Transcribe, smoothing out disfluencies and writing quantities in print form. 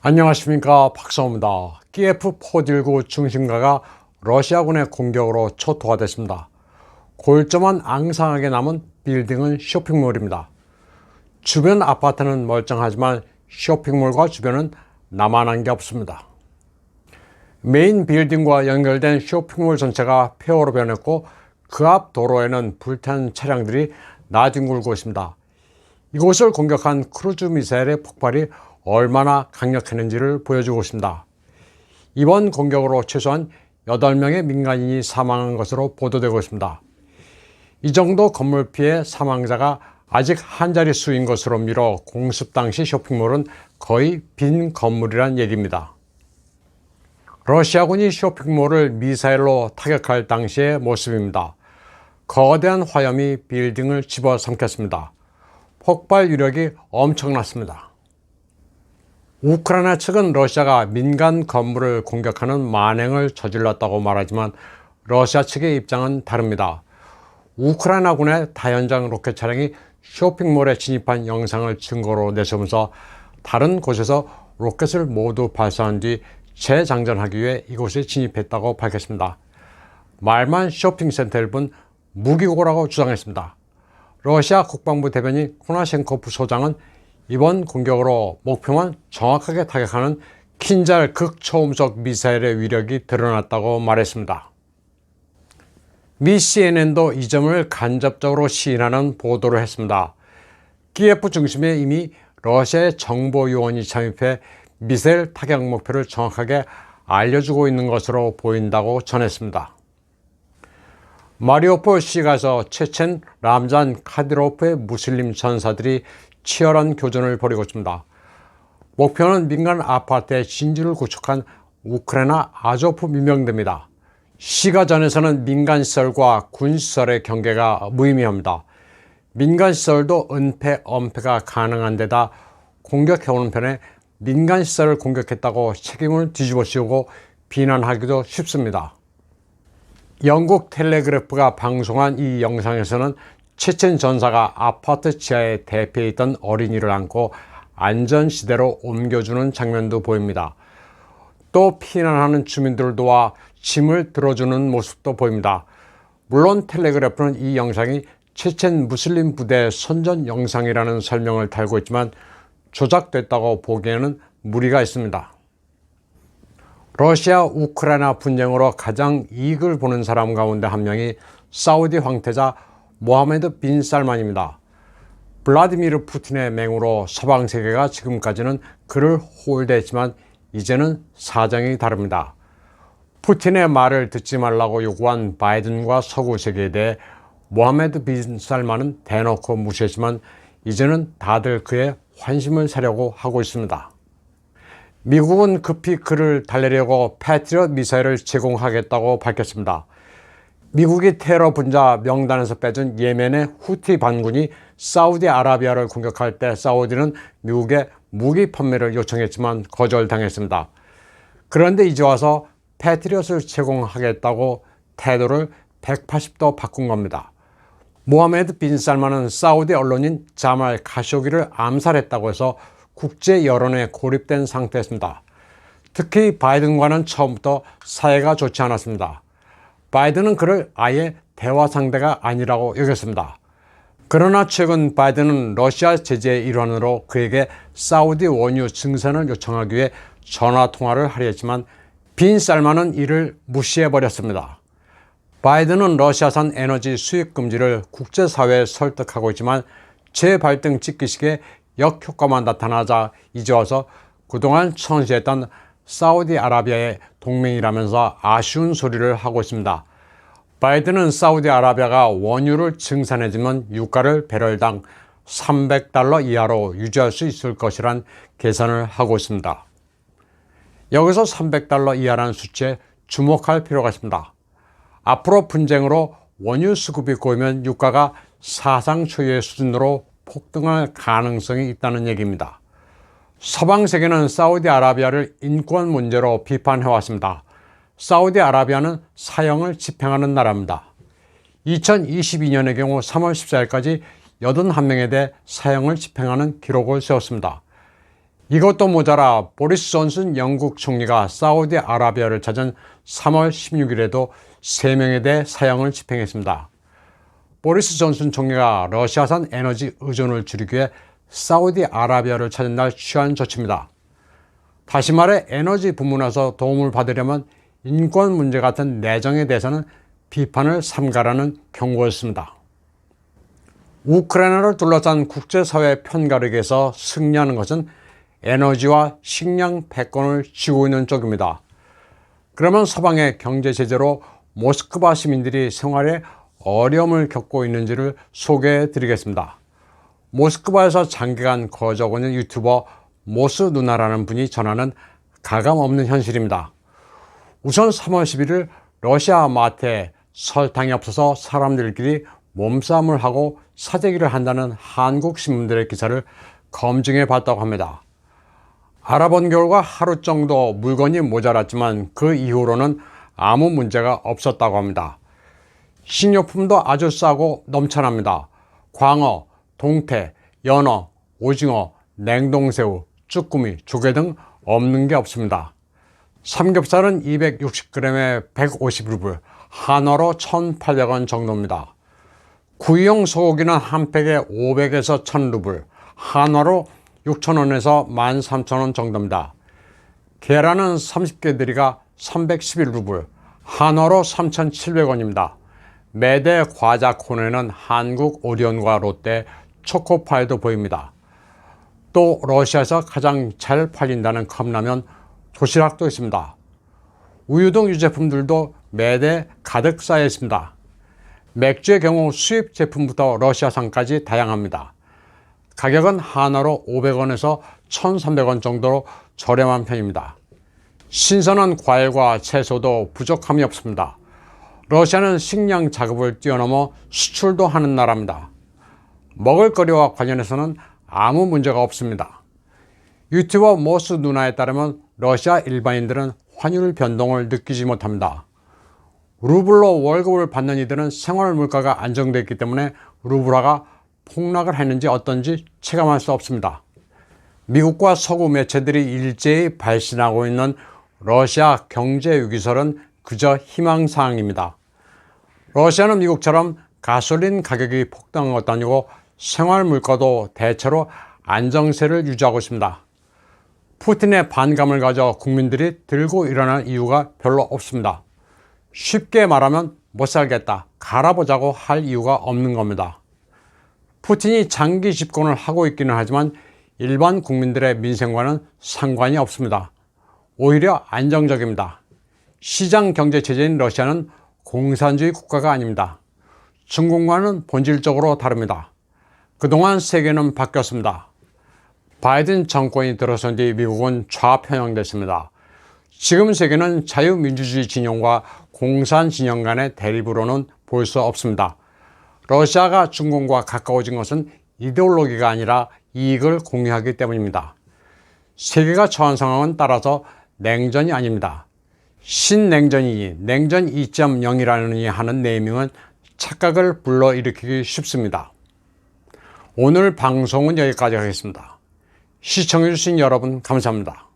안녕하십니까, 박사호입니다. 키예프-419 중심가가 러시아군의 공격으로 초토화됐습니다. 골조만 앙상하게 남은 빌딩은 쇼핑몰입니다. 주변 아파트는 멀쩡하지만 쇼핑몰과 주변은 남아난 게 없습니다. 메인 빌딩과 연결된 쇼핑몰 전체가 폐허로 변했고 그 앞 도로에는 불탄 차량들이 나뒹굴고 있습니다. 이곳을 공격한 크루즈 미사일의 폭발이 얼마나 강력했는지를 보여주고 있습니다. 이번 공격으로 최소한 8명의 민간인이 사망한 것으로 보도되고 있습니다. 이 정도 건물 피해 사망자가 아직 한 자릿수인 것으로 미뤄 공습 당시 쇼핑몰은 거의 빈 건물이란 얘기입니다. 러시아군이 쇼핑몰을 미사일로 타격할 당시의 모습입니다. 거대한 화염이 빌딩을 집어삼켰습니다. 폭발 유력이 엄청났습니다. 우크라이나 측은 러시아가 민간 건물을 공격하는 만행을 저질렀다고 말하지만 러시아 측의 입장은 다릅니다. 우크라이나군의 다연장 로켓 차량이 쇼핑몰에 진입한 영상을 증거로 내세우면서 다른 곳에서 로켓을 모두 발사한 뒤 재장전하기 위해 이곳에 진입했다고 밝혔습니다. 말만 쇼핑센터를 본 무기고라고 주장했습니다. 러시아 국방부 대변인 코나셴코프 소장은 이번 공격으로 목표만 정확하게 타격하는 킨잘 극초음속 미사일의 위력이 드러났다고 말했습니다. 미 CNN도 이 점을 간접적으로 시인하는 보도를 했습니다. 키예프 중심에 이미 러시아의 정보요원이 잠입해 미사일 타격 목표를 정확하게 알려주고 있는 것으로 보인다고 전했습니다. 마리오폴 시가에서 체첸 람잔 카디로프의 무슬림 전사들이 치열한 교전을 벌이고 있습니다. 목표는 민간 아파트의 진지를 구축한 우크라이나 아조프 민병대입니다. 시가전에서는 민간시설과 군시설의 경계가 무의미합니다. 민간시설도 은폐, 엄폐가 가능한 데다 공격해오는 편에 민간시설을 공격했다고 책임을 뒤집어 씌우고 비난하기도 쉽습니다. 영국 텔레그래프가 방송한 이 영상에서는 체첸 전사가 아파트 지하에 대피해 있던 어린이를 안고 안전시대로 옮겨주는 장면도 보입니다. 또 피난하는 주민들을 도와 짐을 들어주는 모습도 보입니다. 물론 텔레그래프는 이 영상이 체첸 무슬림 부대의 선전 영상이라는 설명을 달고 있지만 조작됐다고 보기에는 무리가 있습니다. 러시아 우크라이나 분쟁으로 가장 이익을 보는 사람 가운데 한 명이 사우디 황태자 모하메드 빈 살만입니다. 블라디미르 푸틴의 맹으로 서방 세계가 지금까지는 그를 홀대했지만 이제는 사정이 다릅니다. 푸틴의 말을 듣지 말라고 요구한 바이든과 서구 세계에 대해 모하메드 빈 살만은 대놓고 무시했지만 이제는 다들 그의 환심을 사려고 하고 있습니다. 미국은 급히 그를 달래려고 패트리엇 미사일을 제공하겠다고 밝혔습니다. 미국이 테러 분자 명단에서 빼준 예멘의 후티 반군이 사우디아라비아를 공격할 때 사우디는 미국에 무기 판매를 요청했지만 거절당했습니다. 그런데 이제 와서 패트리엇을 제공하겠다고 태도를 180도 바꾼 겁니다. 모하메드 빈 살만은 사우디 언론인 자말 카쇼기를 암살했다고 해서 국제 여론에 고립된 상태였습니다. 특히 바이든과는 처음부터 사이가 좋지 않았습니다. 바이든은 그를 아예 대화 상대가 아니라고 여겼습니다. 그러나 최근 바이든은 러시아 제재의 일환으로 그에게 사우디 원유 증산을 요청하기 위해 전화통화를 하려 했지만 빈 살만은 이를 무시해버렸습니다. 바이든은 러시아산 에너지 수입 금지를 국제사회에 설득하고 있지만 재발등 찍기식의 역효과만 나타나자 이제 와서 그동안 천시했던 사우디아라비아의 동맹이라면서 아쉬운 소리를 하고 있습니다. 바이든은 사우디아라비아가 원유를 증산해주면 유가를 배럴당 $300 이하로 유지할 수 있을 것이란 계산을 하고 있습니다. 여기서 $300 이하라는 수치에 주목할 필요가 있습니다. 앞으로 분쟁으로 원유 수급이 고이면 유가가 사상 초유의 수준으로 폭등할 가능성이 있다는 얘기입니다. 서방 세계는 사우디아라비아를 인권 문제로 비판해왔습니다. 사우디아라비아는 사형을 집행하는 나라입니다. 2022년의 경우 3월 14일까지 81명에 대해 사형을 집행하는 기록을 세웠습니다. 이것도 모자라 보리스 존슨 영국 총리가 사우디아라비아를 찾은 3월 16일에도 3명에 대해 사형을 집행했습니다. 보리스 존슨 총리가 러시아산 에너지 의존을 줄이기 위해 사우디아라비아를 찾은 날 취한 조치입니다. 다시 말해 에너지 부문에서 도움을 받으려면 인권 문제 같은 내정에 대해서는 비판을 삼가라는 경고였습니다. 우크라이나를 둘러싼 국제사회 편가르기에서 승리하는 것은 에너지와 식량 패권을 쥐고 있는 쪽입니다. 그러면 서방의 경제 제재로 모스크바 시민들이 생활에 어려움을 겪고 있는지를 소개해 드리겠습니다. 모스크바에서 장기간 거주하고 있는 유튜버 모스 누나라는 분이 전하는 가감없는 현실입니다. 우선 3월 11일 러시아 마트에 설탕이 없어서 사람들끼리 몸싸움을 하고 사재기를 한다는 한국 신문들의 기사를 검증해 봤다고 합니다. 알아본 결과 하루 정도 물건이 모자랐지만 그 이후로는 아무 문제가 없었다고 합니다. 식료품도 아주 싸고 넘쳐납니다. 광어, 동태, 연어, 오징어, 냉동새우, 쭈꾸미, 조개 등 없는 게 없습니다. 삼겹살은 260g에 150루블, 한화로 1,800원 정도입니다. 구이용 소고기는 한 팩에 500에서 1,000루블, 한화로 6,000원에서 13,000원 정도입니다. 계란은 30개들이가 311루블, 한화로 3,700원입니다. 매대 과자 코너에는 한국 오리온과 롯데 초코파이도 보입니다. 또 러시아에서 가장 잘 팔린다는 컵라면, 도시락도 있습니다. 우유 등 유제품들도 매대 가득 쌓여 있습니다. 맥주의 경우 수입 제품부터 러시아산까지 다양합니다. 가격은 한화로 500원에서 1,300원 정도로 저렴한 편입니다. 신선한 과일과 채소도 부족함이 없습니다. 러시아는 식량 자급을 뛰어넘어 수출도 하는 나라입니다. 먹을거리와 관련해서는 아무 문제가 없습니다. 유튜버 모스 누나에 따르면 러시아 일반인들은 환율 변동을 느끼지 못합니다. 루블로 월급을 받는 이들은 생활 물가가 안정되어 있기 때문에 루블화가 폭락을 했는지 어떤지 체감할 수 없습니다. 미국과 서구 매체들이 일제히 발신하고 있는 러시아 경제 위기설은 그저 희망사항입니다. 러시아는 미국처럼 가솔린 가격이 폭등한 것도 아니고 생활 물가도 대체로 안정세를 유지하고 있습니다. 푸틴의 반감을 가져 국민들이 들고 일어날 이유가 별로 없습니다. 쉽게 말하면 못 살겠다, 갈아보자고 할 이유가 없는 겁니다. 푸틴이 장기 집권을 하고 있기는 하지만 일반 국민들의 민생과는 상관이 없습니다. 오히려 안정적입니다. 시장 경제 체제인 러시아는 공산주의 국가가 아닙니다. 중국과는 본질적으로 다릅니다. 그동안 세계는 바뀌었습니다. 바이든 정권이 들어선 뒤 미국은 좌편향됐습니다. 지금 세계는 자유민주주의 진영과 공산 진영 간의 대립으로는 볼 수 없습니다. 러시아가 중국과 가까워진 것은 이데올로기가 아니라 이익을 공유하기 때문입니다. 세계가 처한 상황은 따라서 냉전이 아닙니다. 신냉전이니 냉전 2.0이라느니 하는 네이밍은 착각을 불러일으키기 쉽습니다. 오늘 방송은 여기까지 하겠습니다. 시청해주신 여러분 감사합니다.